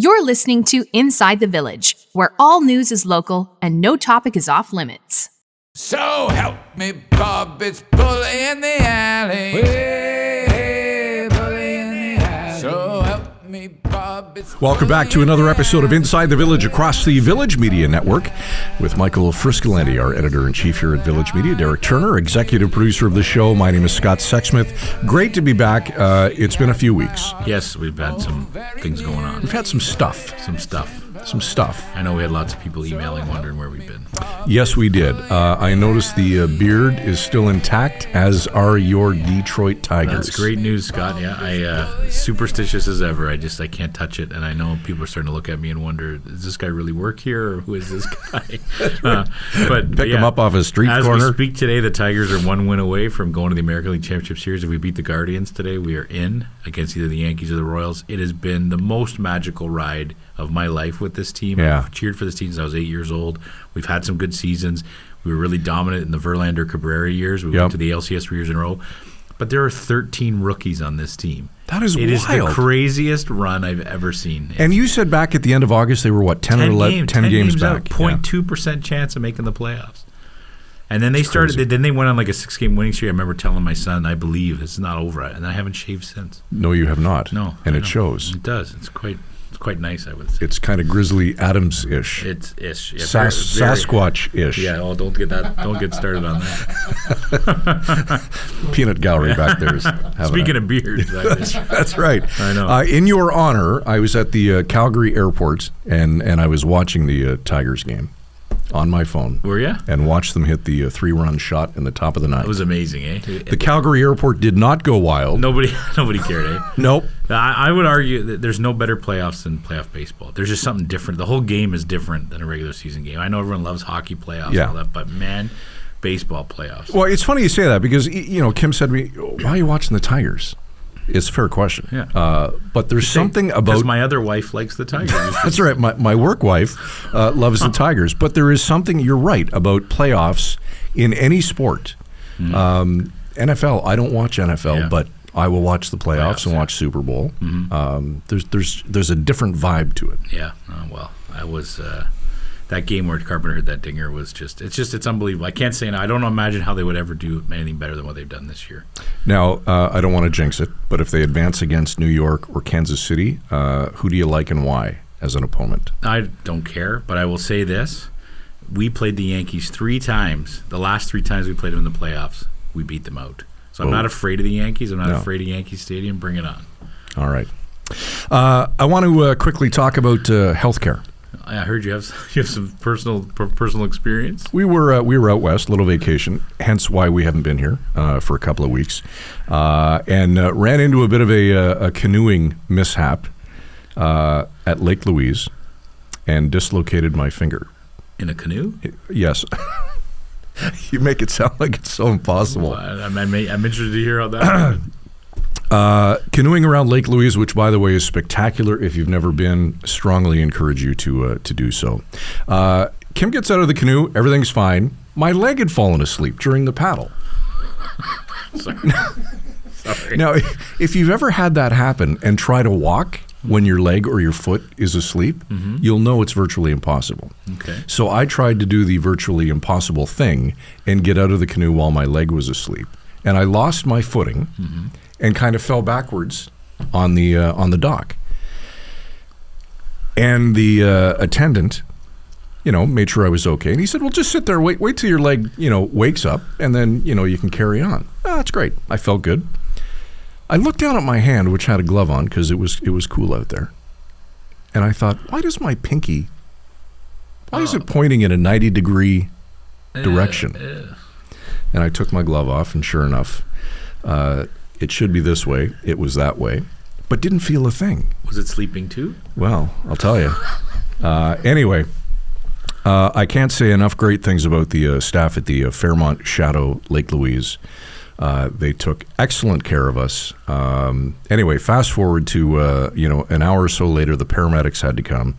You're listening to Inside the Village, where all news is local and no topic is off limits. So help me, Bob, it's bully in the alley. Hey, bully in the alley. So help me, Bob, it's Welcome back to another episode of Inside the Village across the Village Media Network with Michael Friscolanti, our editor-in-chief here at Village Media, Derek Turner, executive producer of the show. My name is Scott Sexsmith. Great to be back. It's been a few weeks. Yes, we've had some things going on. We've had some stuff. Some stuff. I know we had lots of people emailing, wondering where we've been. Yes, we did. I noticed the beard is still intact, as are your Detroit Tigers. That's great news, Scott. Yeah, I superstitious as ever. I can't touch it, and I know people are starting to look at me and wonder, does this guy really work here, or who is this guy? But Pick him up off a street as corner. As we speak today, the Tigers are 1 win away from going to the American League Championship Series. If we beat the Guardians today, we are in against either the Yankees or the Royals. It has been the most magical ride of my life with this team. Yeah. I've cheered for this team since I was 8 years old. We've had some good seasons. We were really dominant in the Verlander Cabrera years. We went to the LCS 3 years in a row. But there are 13 rookies on this team. That is wild. It is the craziest run I've ever seen. And you said back at the end of August they were, what, 10 or 11? 10 games back. 0.2% chance of making the playoffs. And then they then they went on like a 6-game winning streak. I remember telling my son, I believe it's not over. And I haven't shaved since. No, you have not. No. And it shows. It does. It's quite nice, I would say. It's kind of Grizzly Adams-ish. It's ish. Yeah, Sasquatch-ish. Yeah, don't get started on that. Peanut gallery back there. Speaking of beards. That's right. I know. In your honor, I was at the Calgary airport, and I was watching the Tigers game on my phone. Were you? And watched them hit the 3-run shot in the top of the ninth. It was amazing, eh? The Calgary airport did not go wild. Nobody cared, eh? Nope. I would argue that there's no better playoffs than playoff baseball. There's just something different. The whole game is different than a regular season game. I know everyone loves hockey playoffs and all that, but man, baseball playoffs. Well, it's funny you say that because, Kim said to me, why are you watching the Tigers? It's a fair question. Yeah. But there's something about... Because my other wife likes the Tigers. That's right. My work wife loves the Tigers. But there is something, you're right, about playoffs in any sport. NFL, I don't watch NFL, but I will watch the playoffs and watch Super Bowl. There's a different vibe to it. Yeah. Well, I was... that game where Carpenter hit that dinger was it's unbelievable. I can't say, I don't imagine how they would ever do anything better than what they've done this year. Now, I don't want to jinx it, but if they advance against New York or Kansas City, who do you like and why as an opponent? I don't care, but I will say this. We played the Yankees 3 times. The last 3 times we played them in the playoffs, we beat them out. So I'm not afraid of the Yankees. I'm not afraid of Yankee Stadium. Bring it on. All right. I want to quickly talk about healthcare. I heard you have some personal experience. We were out west, little vacation, hence why we haven't been here for a couple of weeks, and ran into a bit of a canoeing mishap at Lake Louise, and dislocated my finger. In a canoe? Yes. You make it sound like it's so impossible. Well, I'm interested to hear how that happened. Canoeing around Lake Louise, which, by the way, is spectacular. If you've never been, strongly encourage you to do so. Kim gets out of the canoe. Everything's fine. My leg had fallen asleep during the paddle. Sorry. Now, if you've ever had that happen and try to walk when your leg or your foot is asleep, you'll know it's virtually impossible. Okay. So I tried to do the virtually impossible thing and get out of the canoe while my leg was asleep. And I lost my footing and kind of fell backwards on the dock. And the attendant, made sure I was okay. And he said, well, just sit there, wait till your leg, wakes up, and then, you can carry on. Oh, that's great. I felt good. I looked down at my hand, which had a glove on because it was cool out there. And I thought, why is it pointing in a 90-degree direction? And I took my glove off, and sure enough, it should be this way. It was that way, but didn't feel a thing. Was it sleeping too? Well, I'll tell you. Anyway, I can't say enough great things about the staff at the Fairmont Shadow Lake Louise. They took excellent care of us. Anyway, fast forward to an hour or so later, the paramedics had to come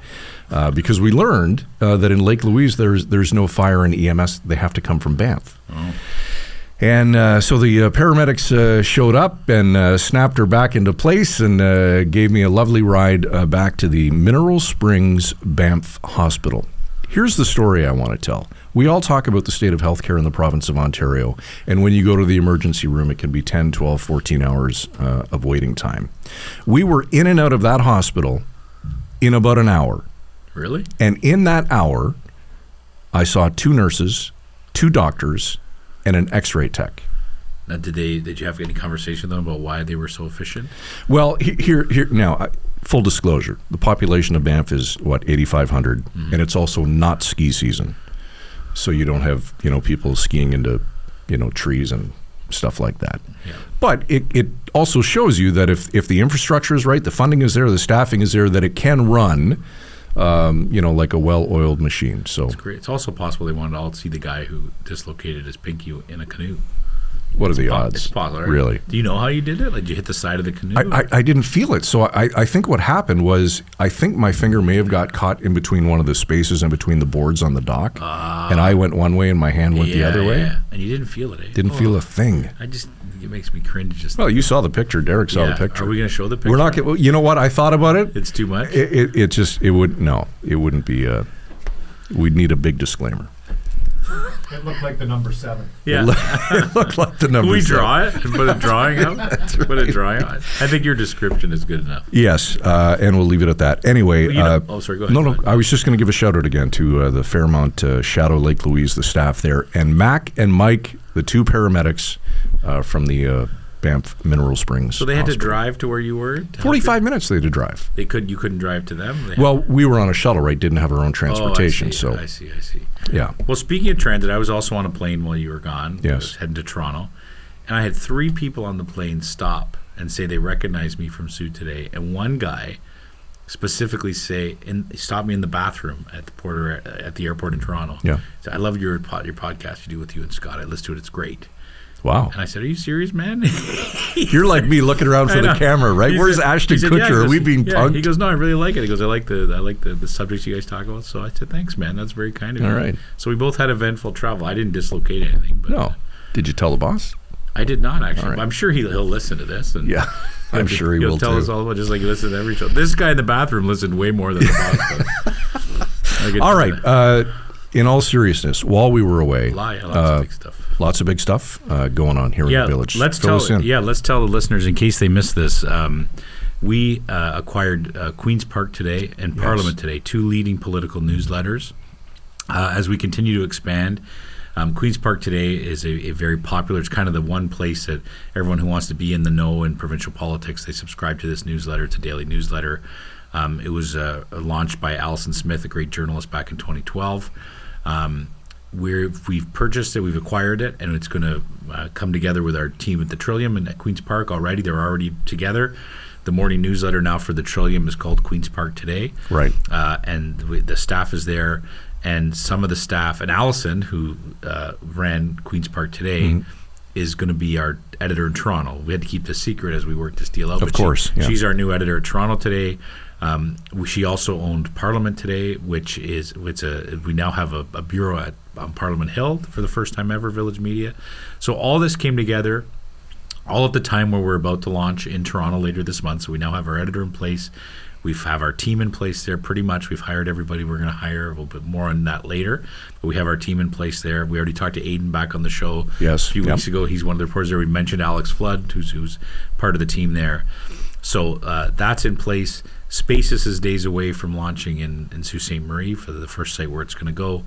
because we learned that in Lake Louise there's no fire and EMS. They have to come from Banff. Oh. And so the paramedics showed up and snapped her back into place and gave me a lovely ride back to the Mineral Springs Banff Hospital. Here's the story I want to tell. We all talk about the state of healthcare in the province of Ontario, and when you go to the emergency room, it can be 10, 12, 14 hours of waiting time. We were in and out of that hospital in about an hour. Really? And in that hour, I saw 2 nurses, 2 doctors, and an x-ray tech. Now, did you have any conversation with them about why they were so efficient? Well, here now, full disclosure, the population of Banff is, 8,500, and it's also not ski season. So you don't have, people skiing into, trees and stuff like that. Yeah. But it also shows you that if the infrastructure is right, the funding is there, the staffing is there, that it can run, like a well-oiled machine. So it's great. It's also possible they wanted to all see the guy who dislocated his pinky in a canoe. What are the odds? It's possible, right? Really? Do you know how you did it? Like, did you hit the side of the canoe? I didn't feel it. So I think what happened was I think my finger may have got caught in between one of the spaces in between the boards on the dock. And I went one way and my hand went the other way. Yeah. And you didn't feel it, eh? Didn't feel a thing. It makes me cringe just. Well, you saw the picture. Derek saw the picture. Are we going to show the picture? We're not. You know what? I thought about it. It's too much? It wouldn't be. We'd need a big disclaimer. It looked like the number 7. Yeah. It looked like the number 7. Can we draw it and put a drawing up? Put a drawing on it. I think your description is good enough. Yes, and we'll leave it at that. Anyway. Sorry, go ahead. No, I was just going to give a shout out again to the Fairmont Shadow Lake Louise, the staff there, and Mac and Mike, the 2 paramedics from the Banff Mineral Springs. So they had Hospital. to drive to where you were? 45 minutes they had to drive. You couldn't drive to them? Well, we were on a shuttle, right? Didn't have our own transportation. I see. Yeah. Well, speaking of transit, I was also on a plane while you were gone. Yes. I was heading to Toronto. And I had 3 people on the plane stop and say they recognized me from Sioux today. And one guy specifically stopped me in the bathroom at the airport in Toronto. Yeah. Said, I love your podcast you do with you and Scott. I listened to it. It's great. Wow. And I said, are you serious, man? You're like me looking around for the camera, right? Where's Ashton Kutcher? Are we being punked? He goes, no, I really like it. He goes, I like the subjects you guys talk about. So I said, thanks, man. That's very kind of you. All right. So we both had eventful travel. I didn't dislocate anything. But, No. Did you tell the boss? I did not, actually. All right. I'm sure he'll listen to this. And Yeah. I'm sure he will, He'll tell us all about just like he listens to every show. This guy in the bathroom listened way more than the boss does. All right. In all seriousness, while we were away, Lots of big stuff. Lots of big stuff going on here in the village. Let's tell the listeners in case they missed this. We acquired Queen's Park Today and Parliament Today, 2 leading political newsletters. As we continue to expand, Queen's Park Today is a very popular. It's kind of the one place that everyone who wants to be in the know in provincial politics, they subscribe to this newsletter. It's a daily newsletter. It was launched by Alison Smith, a great journalist, back in 2012. We've purchased it, we've acquired it, and it's going to come together with our team at the Trillium and at Queen's Park already. They're already together. The morning newsletter now for the Trillium is called Queen's Park Today. Right. And the staff is there, and some of the staff, and Allison, who ran Queen's Park Today, is going to be our editor in Toronto. We had to keep this secret as we worked this deal out. Of course. She's our new editor at Toronto Today. She also owned Parliament Today, which is we now have a bureau on Parliament Hill for the first time ever, Village Media. So all this came together all at the time where we're about to launch in Toronto later this month. So we now have our editor in place. We have our team in place there pretty much. We've hired everybody we're going to hire. A little bit more on that later. But we have our team in place there. We already talked to Aiden back on the show a few weeks ago. He's one of the reporters there. We mentioned Alex Flood, who's part of the team there. So that's in place. Spaces is days away from launching in Sault Ste. Marie for the first site where it's going to go.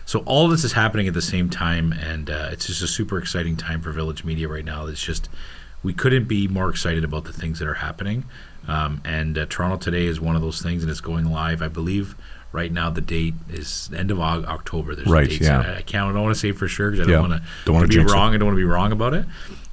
So all this is happening at the same time, and it's just a super exciting time for Village Media right now. It's just, we couldn't be more excited about the things that are happening. And Toronto Today is one of those things, and it's going live. I believe right now the date is end of October. There's a date. I don't want to say for sure because I don't want to be wrong. I don't want to be wrong about it.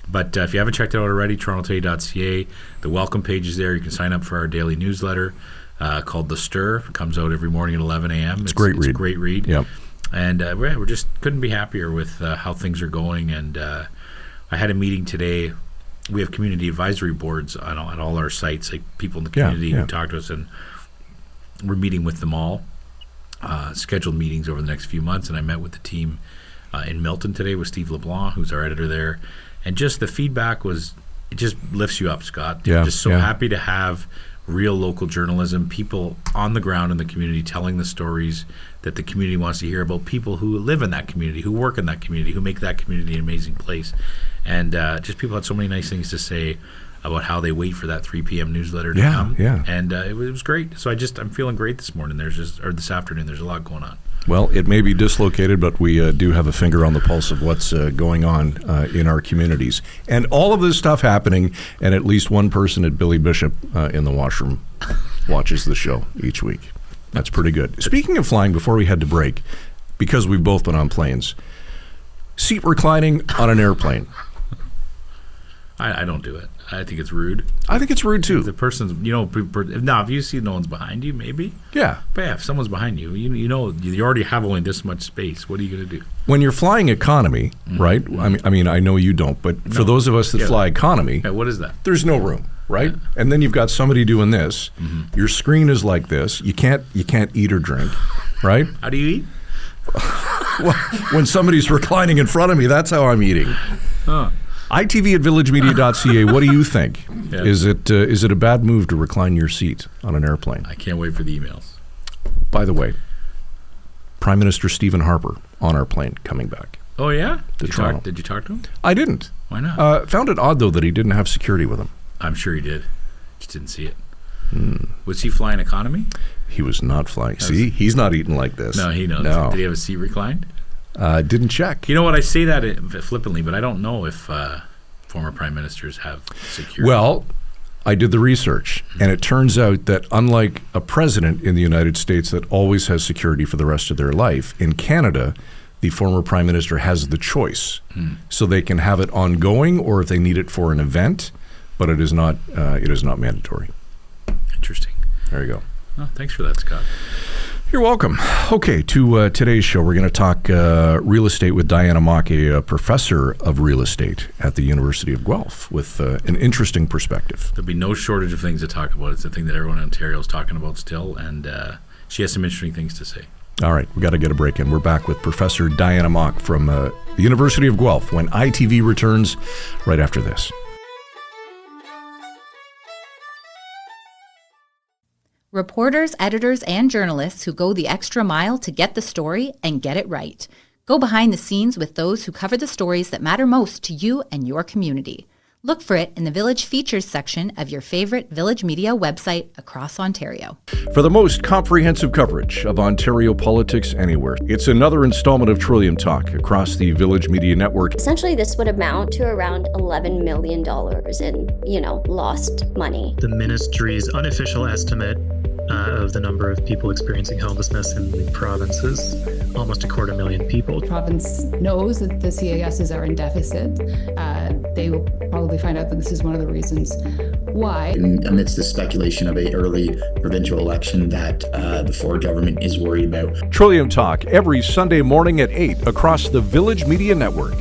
But if you haven't checked it out already, torontotoday.ca, the welcome page is there. You can sign up for our daily newsletter called The Stir. It comes out every morning at 11 a.m. It's a great read. Yep. And we just couldn't be happier with how things are going. And I had a meeting today. We have community advisory boards on all our sites, like people in the community who talk to us, and we're meeting with them all, scheduled meetings over the next few months. And I met with the team in Milton today with Steve LeBlanc, who's our editor there. And just the feedback it just lifts you up, Scott. Yeah, Just so happy to have real local journalism, people on the ground in the community telling the stories that the community wants to hear about, people who live in that community, who work in that community, who make that community an amazing place. And just people had so many nice things to say about how they wait for that 3 p.m. newsletter to come. Yeah. And it was great. So I'm feeling great this morning. This afternoon. There's a lot going on. Well, it may be dislocated, but we do have a finger on the pulse of what's going on in our communities. And all of this stuff happening, and at least one person at Billy Bishop in the washroom watches the show each week. That's pretty good. Speaking of flying, before we head to break, because we've both been on planes, seat reclining on an airplane. I don't do it. I think it's rude. I think it's rude, too. The person's, now if you see no one's behind you, maybe. Yeah. But yeah, if someone's behind you, you already have only this much space. What are you going to do? When you're flying economy, right? I mean, I know you don't, but for those of us that fly economy, what is that? There's no room, right? Yeah. And then you've got somebody doing this. Mm-hmm. Your screen is like this. You can't eat or drink, right? How do you eat? Well, when somebody's reclining in front of me, that's how I'm eating. Huh. ITV at villagemedia.ca. What do you think? Yeah. Is it a bad move to recline your seat on an airplane? I can't wait for the emails. By the way, Prime Minister Stephen Harper on our plane coming back. Oh, yeah? Did you talk to him? I didn't. Why not? Found it odd, though, that he didn't have security with him. I'm sure he did. Just didn't see it. Was he flying economy? He was not flying. See, he's not eating like this. No, he knows. No. Did he have a seat reclined? Didn't check. You know what? I say that flippantly, but I don't know if former prime ministers have security. Well, I did the research, and it turns out that unlike a president in the United States that always has security for the rest of their life, in Canada, the former prime minister has the choice. So they can have it ongoing, or if they need it for an event, but it is not mandatory. Interesting. There you go. Oh, thanks for that, Scott. You're welcome. Okay, to today's show, we're going to talk real estate with Diana Mock, a professor of real estate at the University of Guelph, with an interesting perspective. There'll be no shortage of things to talk about. It's the thing that everyone in Ontario is talking about still, and she has some interesting things to say. All right, we got to get a break in. We're back with Professor Diana Mock from the University of Guelph when ITV returns right after this. Reporters, editors, and journalists who go the extra mile to get the story and get it right. Go behind the scenes with those who cover the stories that matter most to you and your community. Look for it in the Village Features section of your favorite Village Media website across Ontario. For the most comprehensive coverage of Ontario politics anywhere, it's another installment of Trillium Talk across the Village Media Network. Essentially, this would amount to around $11 million in, lost money. The ministry's unofficial estimate of the number of people experiencing homelessness in the province is almost 250,000 people. The province knows that the CASs are in deficit. They will probably find out that this is one of the reasons why. Amidst the speculation of an early provincial election that the Ford government is worried about. Trillium Talk every Sunday morning at 8 across the Village Media Network.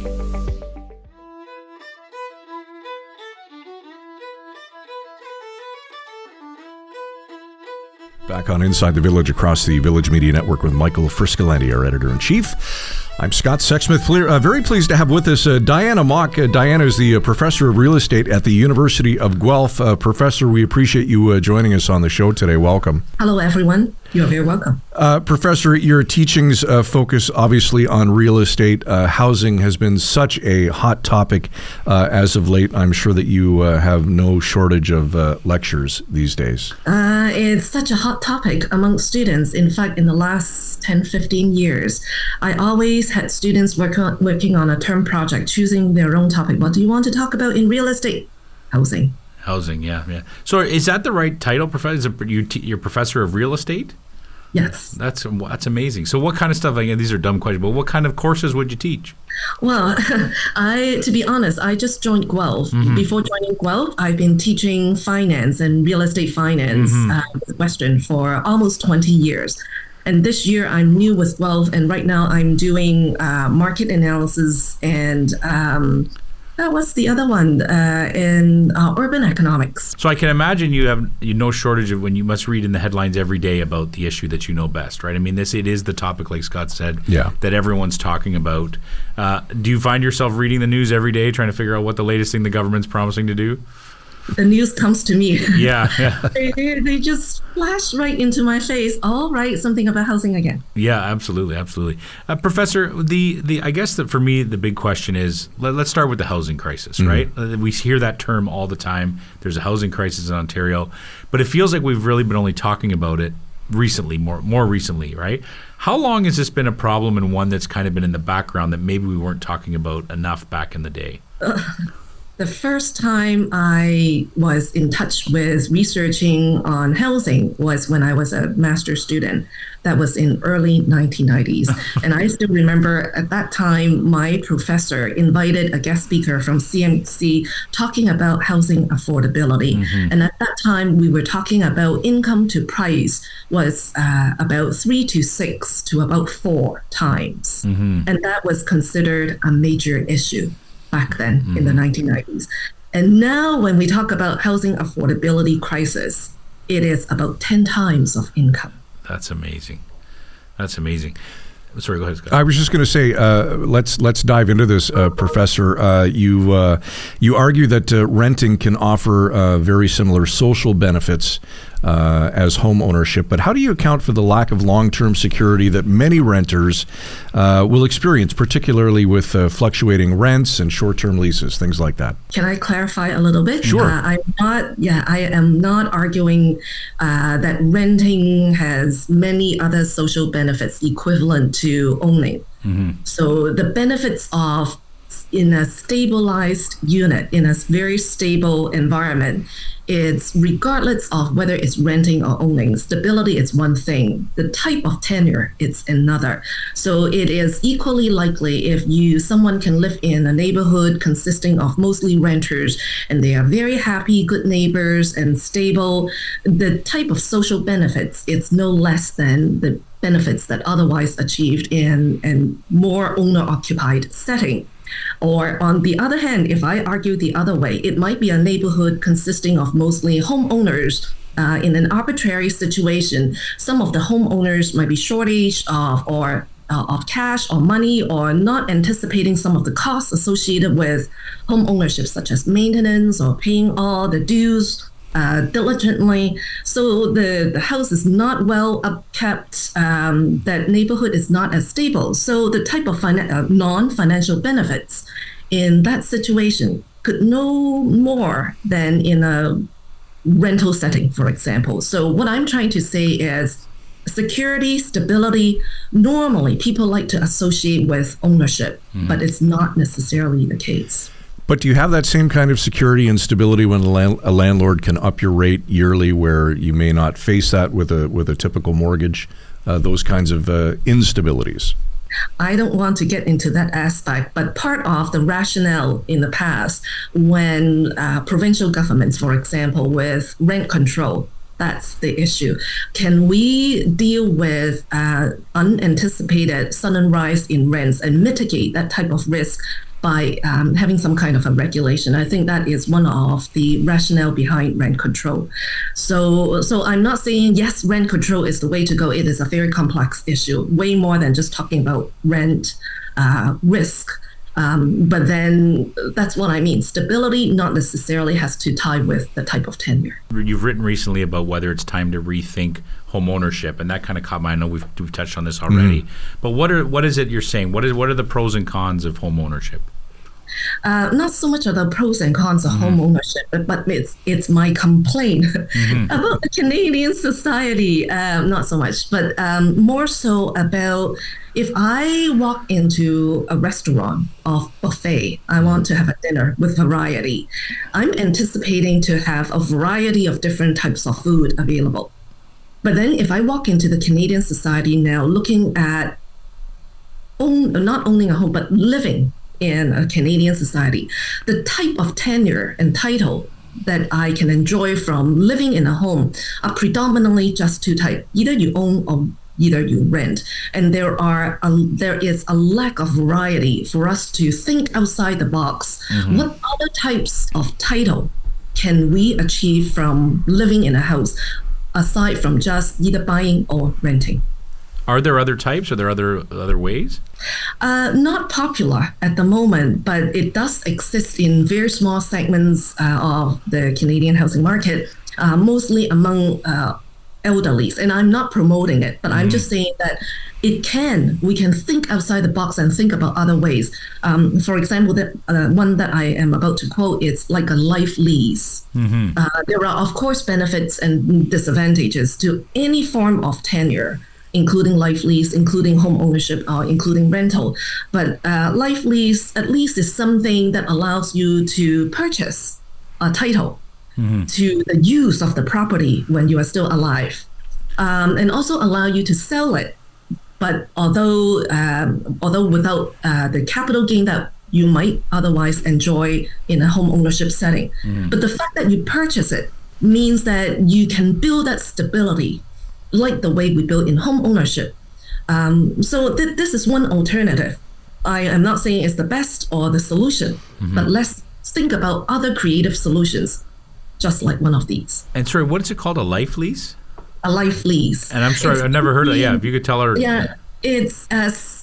Back on Inside the Village across the Village Media Network with Michael Friscolanti, our editor-in-chief. I'm Scott Sexsmith. Very pleased to have with us Diana Mock. Diana is the professor of real estate at the University of Guelph. Professor, we appreciate you joining us on the show today. Welcome. Hello, everyone. You're very welcome. Professor, your teachings focus obviously on real estate. Housing has been such a hot topic as of late. I'm sure that you have no shortage of lectures these days. It's such a hot topic among students. In fact, in the last 10, 15 years, I always had students working on a term project, choosing their own topic. What do you want to talk about in real estate? Housing. Housing, yeah. So is that the right title, Professor? You're professor of real estate? Yes. That's amazing. So what kind of stuff, these are dumb questions, but what kind of courses would you teach? Well, to be honest, I just joined Guelph. Mm-hmm. Before joining Guelph, I've been teaching finance and real estate finance with Western for almost 20 years. And this year I'm new with Guelph, and right now I'm doing market analysis and That was the other one in urban economics. So I can imagine you have no shortage of when you must read in the headlines every day about the issue that you know best, right? I mean, it is the topic, like Scott said, that everyone's talking about. Do you find yourself reading the news every day, trying to figure out what the latest thing the government's promising to do? The news comes to me. Yeah. They just flash right into my face. All right, something about housing again. Yeah, absolutely. Professor, I guess that for me, the big question is, let's start with the housing crisis, right? We hear that term all the time. There's a housing crisis in Ontario, but it feels like we've really been only talking about it recently, more recently, right? How long has this been a problem, and one that's kind of been in the background that maybe we weren't talking about enough back in the day? The first time I was in touch with researching on housing was when I was a master's student. That was in early 1990s. And I still remember at that time, my professor invited a guest speaker from CMC talking about housing affordability. And at that time, we were talking about income to price was about 3 to 6 to about 4 times. And that was considered a major issue back then in the 1990s. And now when we talk about housing affordability crisis, it is about 10 times of income. That's amazing. Sorry, go ahead, Scott. I was just going to say, let's dive into this, Professor. You argue that renting can offer very similar social benefits as home ownership, but how do you account for the lack of long-term security that many renters will experience, particularly with fluctuating rents and short-term leases, things like that? Can I clarify a little bit? Sure. I am not arguing that renting has many other social benefits equivalent to owning. So the benefits of in a stabilized unit, in a very stable environment, it's regardless of whether it's renting or owning. Stability is one thing. The type of tenure, it's another. So it is equally likely if someone can live in a neighborhood consisting of mostly renters and they are very happy, good neighbors and stable, the type of social benefits, it's no less than the benefits that otherwise achieved in a more owner-occupied setting. Or on the other hand, if I argue the other way, it might be a neighborhood consisting of mostly homeowners in an arbitrary situation. Some of the homeowners might be shortage of cash or money, or not anticipating some of the costs associated with home ownership, such as maintenance or paying all the dues diligently. So the house is not well upkept, that neighborhood is not as stable. So the type of non-financial benefits in that situation could no more than in a rental setting, for example. So what I'm trying to say is security, stability, normally people like to associate with ownership, but it's not necessarily the case. But do you have that same kind of security and stability when a landlord can up your rate yearly, where you may not face that with a typical mortgage, those kinds of instabilities? I don't want to get into that aspect, but part of the rationale in the past when provincial governments, for example, with rent control, that's the issue. Can we deal with unanticipated sudden rise in rents and mitigate that type of risk by having some kind of a regulation? I think that is one of the rationale behind rent control. So I'm not saying, yes, rent control is the way to go. It is a very complex issue, way more than just talking about rent risk. But then that's what I mean. Stability not necessarily has to tie with the type of tenure. You've written recently about whether it's time to rethink home ownership, and that kind of caught my eye. I know we've touched on this already. But what is it you're saying? What are the pros and cons of home ownership? Not so much of the pros and cons of home ownership, but it's my complaint about the Canadian society. Not so much, but more so about if I walk into a restaurant of buffet, I want to have a dinner with variety. I'm anticipating to have a variety of different types of food available. But then if I walk into the Canadian society now, looking at not owning a home, but living in a Canadian society, the type of tenure and title that I can enjoy from living in a home are predominantly just two types. Either you own or either you rent. And there is a lack of variety for us to think outside the box. What other types of title can we achieve from living in a house aside from just either buying or renting? Are there other types? Are there other ways? Not popular at the moment, but it does exist in very small segments of the Canadian housing market, mostly among elderlies. And I'm not promoting it, but I'm just saying that we can think outside the box and think about other ways. For example, the one that I am about to quote, it's like a life lease. There are, of course, benefits and disadvantages to any form of tenure, including life lease, including home ownership, or including rental. But life lease, at least, is something that allows you to purchase a title to the use of the property when you are still alive, and also allow you to sell it. But although without the capital gain that you might otherwise enjoy in a home ownership setting. But the fact that you purchase it means that you can build that stability like the way we build in home ownership. So this is one alternative. I am not saying it's the best or the solution, but let's think about other creative solutions, just like one of these. And sorry, what is it called? A life lease? A life lease. And I'm sorry, I've never heard of it. Yeah, if you could tell her. Yeah, it's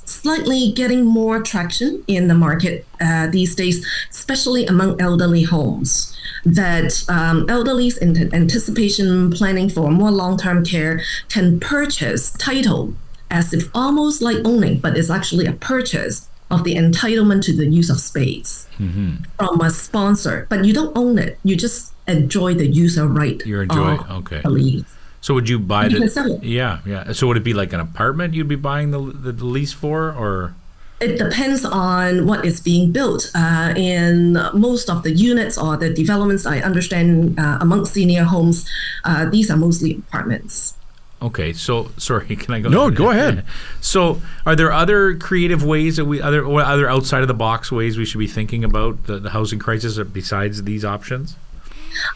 slightly getting more traction in the market these days, especially among elderly homes. That elderly's in anticipation planning for more long-term care can purchase title as if almost like owning, but it's actually a purchase of the entitlement to the use of space from a sponsor. But you don't own it. You just enjoy the user right. You enjoy, okay. So would you buy Yeah. So would it be like an apartment you'd be buying the lease for, or? It depends on what is being built. In most of the units or the developments, I understand among senior homes, these are mostly apartments. Okay, so sorry, can I go? No, go ahead. So, are there other creative ways that other outside of the box ways we should be thinking about the housing crisis besides these options?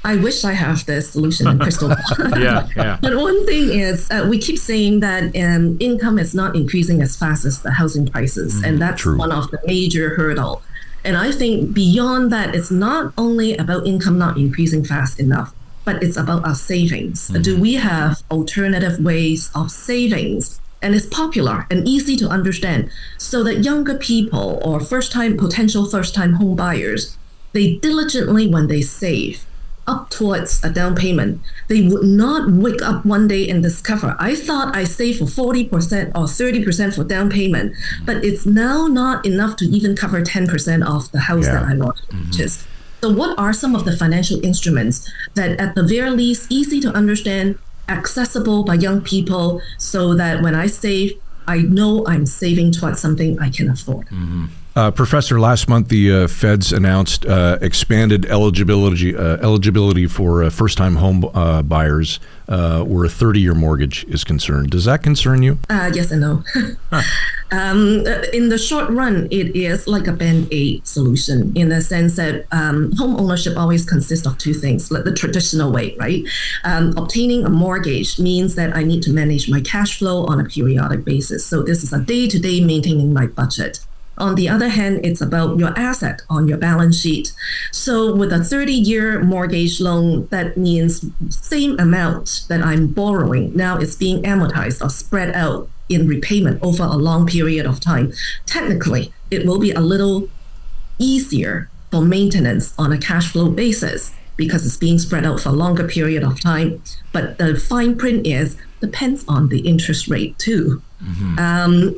I wish I have the solution in crystal ball. Yeah. But one thing is, we keep saying that income is not increasing as fast as the housing prices, and that's one of the major hurdle. And I think beyond that, it's not only about income not increasing fast enough, but it's about our savings. Do we have alternative ways of savings? And it's popular and easy to understand, so that younger people or potential first-time home buyers, they diligently, when they save up towards a down payment, they would not wake up one day and discover, I thought I saved for 40% or 30% for down payment, but it's now not enough to even cover 10% of the house that I want to purchase. So what are some of the financial instruments that at the very least easy to understand, accessible by young people, so that when I save, I know I'm saving towards something I can afford? Professor, last month the feds announced expanded eligibility for first-time home buyers where a 30-year mortgage is concerned. Does that concern you? Yes and no. In the short run, it is like a Band-Aid solution, in the sense that home ownership always consists of two things, like the traditional way, right? Obtaining a mortgage means that I need to manage my cash flow on a periodic basis. So this is a day-to-day maintaining my budget. On the other hand, it's about your asset on your balance sheet. So with a 30-year mortgage loan, that means same amount that I'm borrowing, now it's being amortized or spread out in repayment over a long period of time. Technically, it will be a little easier for maintenance on a cash flow basis because it's being spread out for a longer period of time. But the fine print depends on the interest rate too.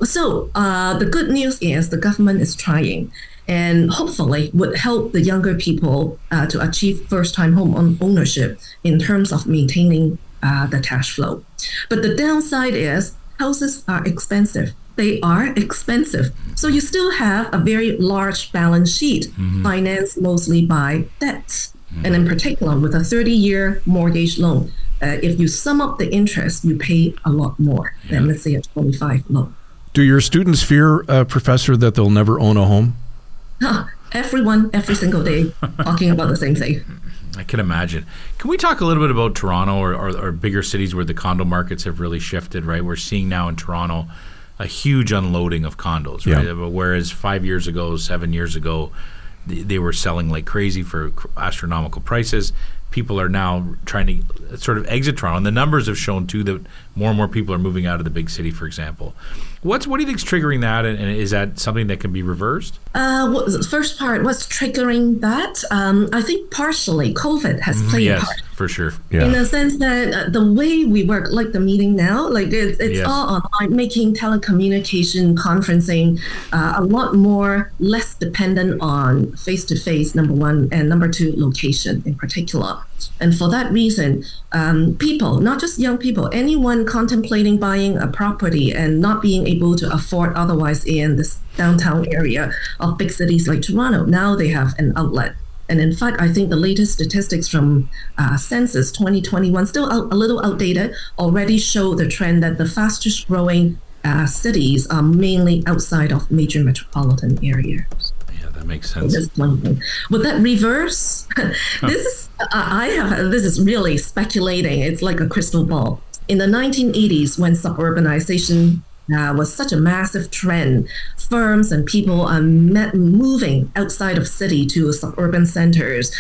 So the good news is the government is trying, and hopefully would help the younger people to achieve first-time home ownership in terms of maintaining the cash flow. But the downside is houses are expensive. They are expensive. So you still have a very large balance sheet, financed mostly by debt. And in particular, with a 30-year mortgage loan, if you sum up the interest, you pay a lot more than, let's say, a 25 loan. Do your students fear, Professor, that they'll never own a home? Everyone, every single day, talking about the same thing. I can imagine. Can we talk a little bit about Toronto or bigger cities where the condo markets have really shifted, right? We're seeing now in Toronto a huge unloading of condos, right? Yeah. Whereas 5 years ago, 7 years ago, they were selling like crazy for astronomical prices. People are now trying to sort of exit Toronto. And the numbers have shown, too, that more and more people are moving out of the big city, for example. What do you think is triggering that, and is that something that can be reversed? The first part, what's triggering that? I think partially COVID has played a part. For sure. Yeah. In the sense that the way we work, like the meeting now, like it's all online, making telecommunication, conferencing a lot more less dependent on face-to-face, number one, and number two, location in particular. And for that reason, people, not just young people, anyone contemplating buying a property and not being able to afford otherwise in this downtown area of big cities like Toronto, now they have an outlet. And in fact, I think the latest statistics from Census 2021, still a little outdated, already show the trend that the fastest growing cities are mainly outside of major metropolitan areas. Yeah, that makes sense. That's one thing. Would that reverse? This is really speculating. It's like a crystal ball. In the 1980s, when suburbanization was such a massive trend, firms and people are moving outside of city to suburban centers.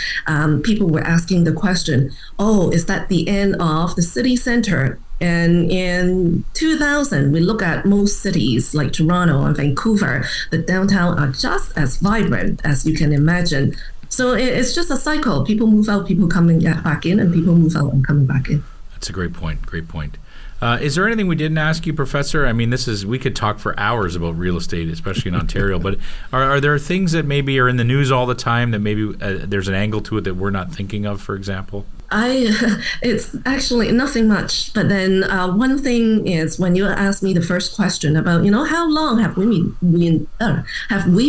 People were asking the question, is that the end of the city center? And in 2000, we look at most cities like Toronto and Vancouver, the downtown are just as vibrant as you can imagine. So it's just a cycle. People move out, people coming back in, and people move out and coming back in. That's a great point. Great point. Is there anything we didn't ask you, Professor? I mean, we could talk for hours about real estate, especially in Ontario, but are there things that maybe are in the news all the time that maybe there's an angle to it that we're not thinking of, for example? It's actually nothing much. But then one thing is, when you asked me the first question about, how long have we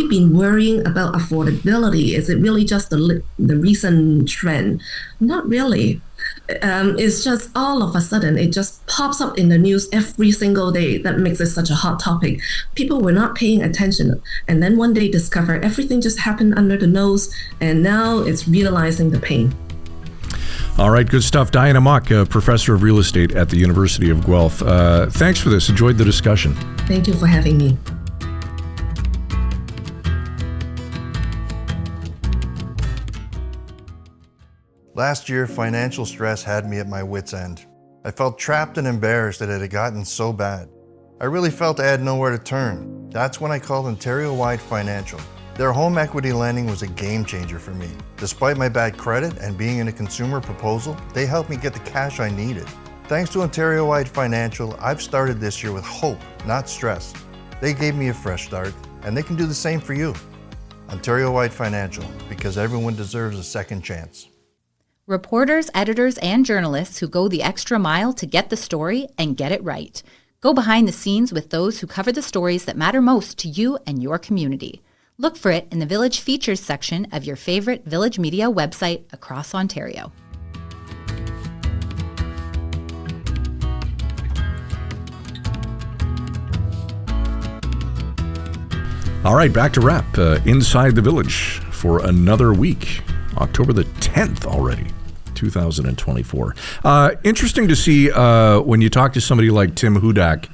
been worrying about affordability? Is it really just the recent trend? Not really. It's just all of a sudden, it just pops up in the news every single day. That makes it such a hot topic. People were not paying attention. And then one day discover everything just happened under the nose. And now it's realizing the pain. All right, good stuff. Diana Mock, professor of real estate at the University of Guelph. Thanks for this. Enjoyed the discussion. Thank you for having me. Last year, financial stress had me at my wit's end. I felt trapped and embarrassed that it had gotten so bad. I really felt I had nowhere to turn. That's when I called Ontario-wide Financial. Their home equity lending was a game changer for me. Despite my bad credit and being in a consumer proposal, they helped me get the cash I needed. Thanks to Ontario-wide Financial, I've started this year with hope, not stress. They gave me a fresh start, and they can do the same for you. Ontario-wide Financial, because everyone deserves a second chance. Reporters, editors, and journalists who go the extra mile to get the story and get it right. Go behind the scenes with those who cover the stories that matter most to you and your community. Look for it in the Village Features section of your favorite Village Media website across Ontario. All right, back to wrap Inside the Village for another week. October the 10th already, 2024. Interesting to see when you talk to somebody like Tim Hudak,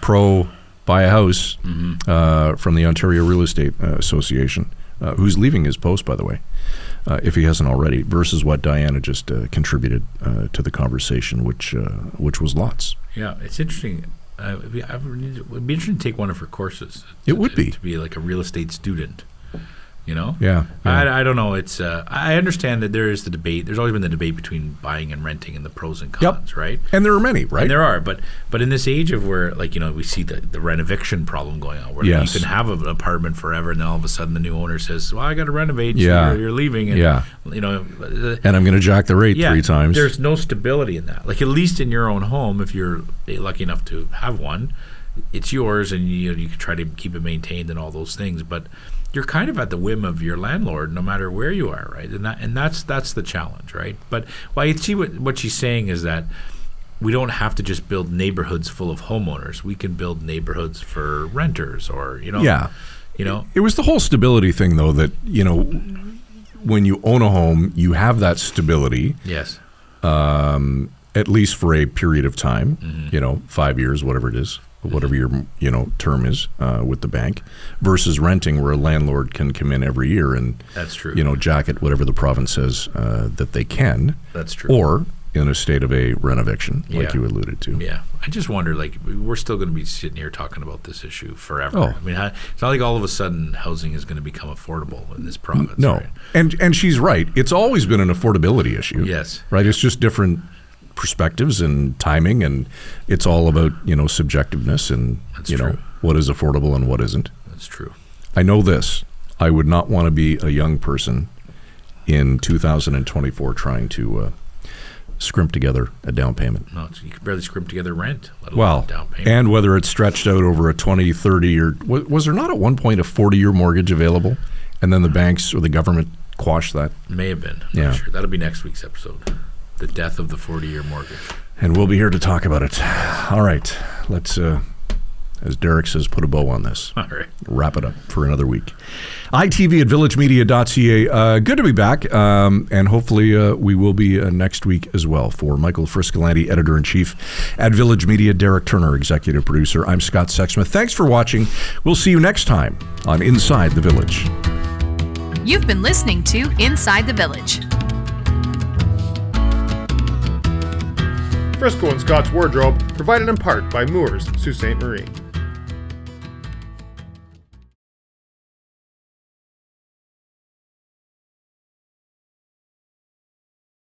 pro buy a house from the Ontario Real Estate Association, who's leaving his post, by the way, if he hasn't already, versus what Diana just contributed to the conversation, which was lots. Yeah, it's interesting. It would be interesting to take one of her courses. It would be. To be like a real estate student. Yeah. I don't know. It's I understand that there is the debate. There's always been the debate between buying and renting and the pros and cons, right? And there are many, right? And there are, but in this age of where, we see the rent eviction problem going on, where you can have an apartment forever, and then all of a sudden the new owner says, "Well, I got to renovate. So you're leaving." And, and I'm going to jack the rate 3 times. There's no stability in that. Like, at least in your own home, if you're lucky enough to have one, it's yours, and you can try to keep it maintained and all those things, but you're kind of at the whim of your landlord, no matter where you are, right? And that's the challenge, right? But I see what she's saying is that we don't have to just build neighborhoods full of homeowners. We can build neighborhoods for renters, or It was the whole stability thing, though, that when you own a home, you have that stability. Yes. At least for a period of time, 5 years, whatever it is, whatever your term is with the bank, versus renting where a landlord can come in every year and that's true. Jacket whatever the province says that they can. That's true. Or in a state of a rent eviction, like you alluded to. Yeah. I just wonder, we're still going to be sitting here talking about this issue forever. Oh. I mean, it's not like all of a sudden housing is going to become affordable in this province. No. Right? And she's right. It's always been an affordability issue. Yes. Right? It's just different perspectives and timing, and it's all about, subjectiveness and, true. What is affordable and what isn't. That's true. I know this. I would not want to be a young person in 2024 trying to scrimp together a down payment. No, you could barely scrimp together rent, let alone down payment. And whether it's stretched out over a 20, 30, or was there not at one point a 40-year mortgage available, and then the banks or the government quashed that? May have been. Yeah. Not sure. That'll be next week's episode. The death of the 40-year mortgage. And we'll be here to talk about it. All right. Let's, as Derek says, put a bow on this. All right. Wrap it up for another week. ITV at villagemedia.ca. Good to be back. And hopefully we will be next week as well. For Michael Friscolanti, Editor-in-Chief at Village Media, Derek Turner, Executive Producer, I'm Scott Sexsmith. Thanks for watching. We'll see you next time on Inside the Village. You've been listening to Inside the Village. Frisco and Scott's Wardrobe, provided in part by Moores, Sault Ste. Marie.